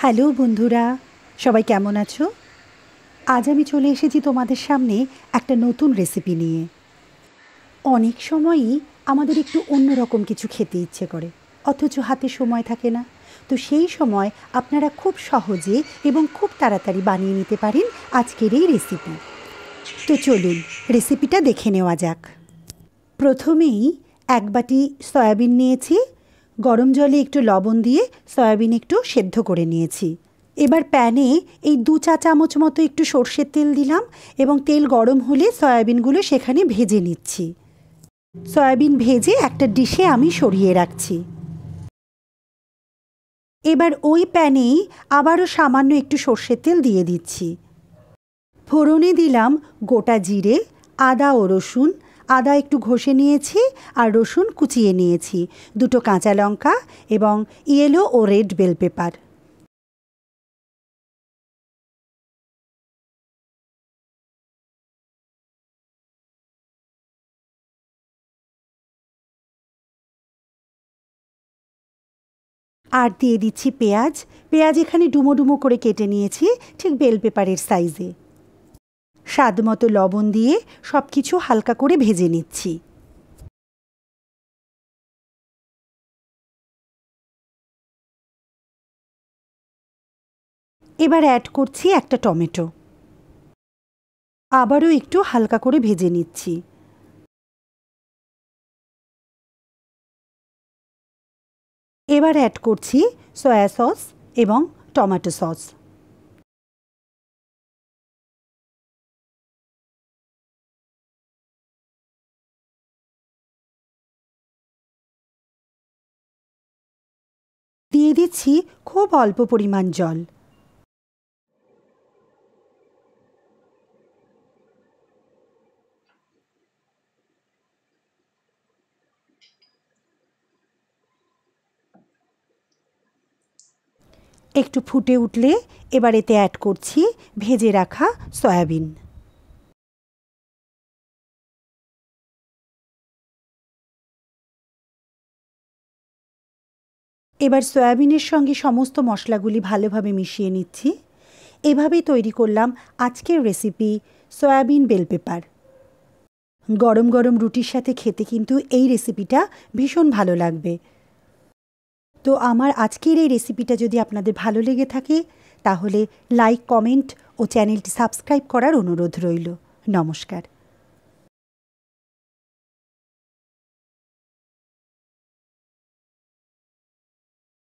Hello বন্ধুরা, সবাই কেমন আছো? আজ আমি চলে এসেছি তোমাদের সামনে একটা নতুন রেসিপি নিয়ে। অনেক সময়ই আমাদের একটু অন্যরকম কিছু খেতে ইচ্ছে করে, অথচ হাতে সময় থাকে না। তো সেই সময় আপনারা খুব সহজে এবং খুব তাড়াতাড়ি বানিয়ে নিতে পারেন আজকের এই রেসিপি। তো চলুন রেসিপিটা দেখে নেওয়া যাক। প্রথমেই এক বাটি সয়াবিন নিয়েছি। গরম জলে একটু লবণ দিয়ে সয়াবিন একটু সেদ্ধ করে নিয়েছি। এবার প্যানে এই 2 চা চামচ মতো একটু সর্ষের তেল দিলাম এবং তেল গরম হলে সয়াবিনগুলো সেখানে ভেজে নিচ্ছি। সয়াবিন ভেজে একটা ডিশে আমি সরিয়ে রাখছি। এবার ওই প্যানেই আবারও সামান্য একটু সর্ষের তেল দিয়ে দিচ্ছি। ফোড়নে দিলাম গোটা জিরে, আদা ও রসুন। আদা একটু ঘষে নিয়েছি আর রসুন কুচিয়ে নিয়েছি, 2টো কাঁচা লঙ্কা এবং ইয়েলো ও রেড বেল পেপার। আর দিয়ে দিচ্ছি পেঁয়াজ। পেঁয়াজ এখানে ডুমো ডুমো করে কেটে নিয়েছি, ঠিক বেল পেপারের সাইজে। স্বাদ মতো লবণ দিয়ে সব কিছু হালকা করে ভেজে নিচ্ছি। এবার অ্যাড করছি একটা টমেটো। আবারও একটু হালকা করে ভেজে নিচ্ছি। এবার অ্যাড করছি সয়া সস এবং টমেটো সস। দিয়ে দিচ্ছি খুব অল্প পরিমাণ জল। একটু ফুটে উঠলে এবার এতে অ্যাড করছি ভেজে রাখা সয়াবিন। এবার সয়াবিনের সঙ্গে সমস্ত মশলাগুলি ভালোভাবে মিশিয়ে নিচ্ছি। এভাবেই তৈরি করলাম আজকের রেসিপি সয়াবিন বেল পেপার। গরম গরম রুটির সাথে খেতে কিন্তু এই রেসিপিটা ভীষণ ভালো লাগবে। তো আমার আজকের এই রেসিপিটা যদি আপনাদের ভালো লেগে থাকে তাহলে লাইক, কমেন্ট ও চ্যানেলটি সাবস্ক্রাইব করার অনুরোধ রইল। নমস্কার।